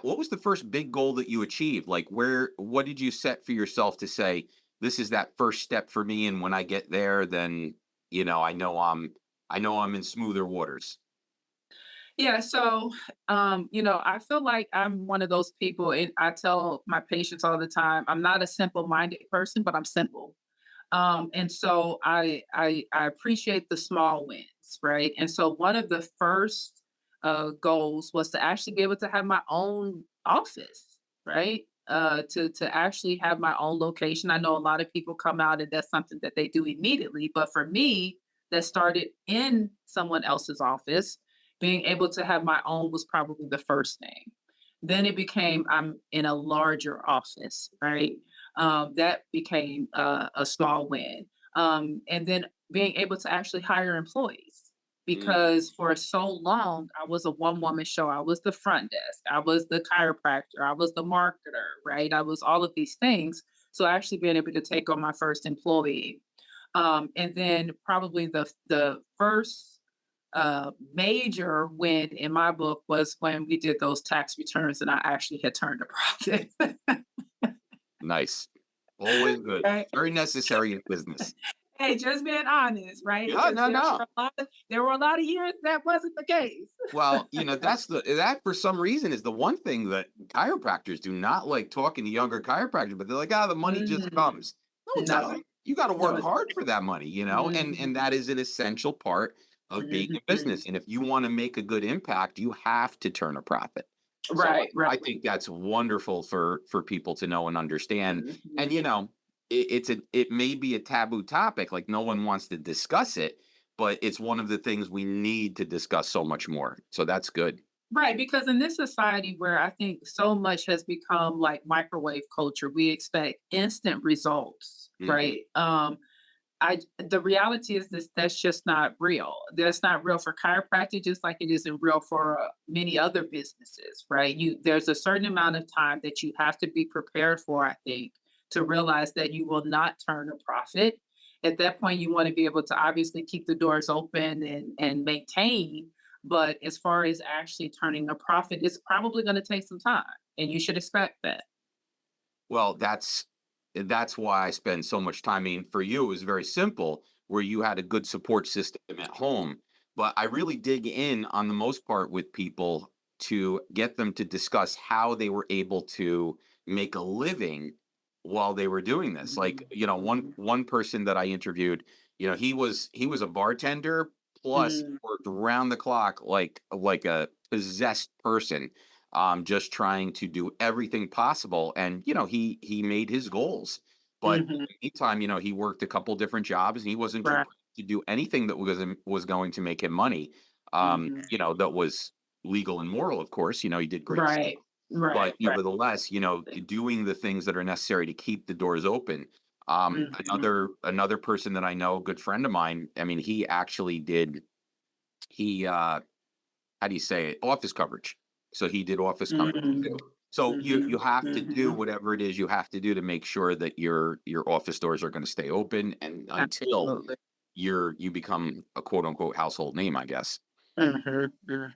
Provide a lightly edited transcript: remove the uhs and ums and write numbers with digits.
What was the first big goal that you achieved? Like what did you set for yourself to say, this is that first step for me, and when I get there, then, I know I'm in smoother waters. Yeah, so, I feel like I'm one of those people, and I tell my patients all the time, I'm not a simple-minded person, but I'm simple. And so I appreciate the small wins, right? And so one of the first goals was to actually be able to have my own office, right? To actually have my own location. I know a lot of people come out and that's something that they do immediately, but for me, that started in someone else's office. Being able to have my own was probably the first thing. Then it became I'm in a larger office, right? That became a small win. And then being able to actually hire employees Mm. because for so long I was a one woman show. I was the front desk, I was the chiropractor, I was the marketer, right? I was all of these things. So actually being able to take on my first employee. And then probably the first major win in my book was when we did those tax returns and I actually had turned a profit. Nice. Always good. Right? Very necessary in business. Hey, just being honest, right? No, Because no, no. there were a lot of years that wasn't the case. Well, that for some reason is the one thing that chiropractors do not like talking to younger chiropractors, but they're like, the money just Mm, comes. No, it no, doesn't. You got to no, work it hard doesn't. for that money, and Mhm, that is an essential part of being in mhm. business. And if you want to make a good impact, you have to turn a profit. So Right, right. I think that's wonderful for people to know and understand. And Mhm. it may be a taboo topic, like no one wants to discuss it, but it's one of the things we need to discuss so much more. So that's good. Right, because in this society where I think so much has become like microwave culture, we expect instant results, Mhm. right? I the reality is this that's just not real. That's not real for chiropractic, just like it isn't real for many other businesses, right? There's a certain amount of time that you have to be prepared for, I think, to realize that you will not turn a profit. At that point, you want to be able to obviously keep the doors open and maintain. But as far as actually turning a profit, it's probably going to take some time, and you should expect that. Well, that's why I spend so much time. I mean, for you, it was very simple, where you had a good support system at home. But I really dig in on the most part with people to get them to discuss how they were able to make a living while they were doing this. Like, Mhm, one person that I interviewed, he was a bartender plus mhm, worked around the clock like a possessed person, just trying to do everything possible. And he made his goals, but in mhm, the meantime, he worked a couple different jobs, and he wasn't trying right. to do anything that was going to make him money. Mhm. That was legal and moral, of course. He did great stuff, Right, right, but right. nevertheless, doing the things that are necessary to keep the doors open. Mhm, Another person that I know, a good friend of mine. I mean, he actually did. He how do you say it? Office coverage. So he did office coverage mhm, too. So you mhm, have to do mhm. whatever it is you have to do to make sure that your office doors are going to stay open, and until Absolutely. you become a quote unquote household name, I guess. Mhm, mhm.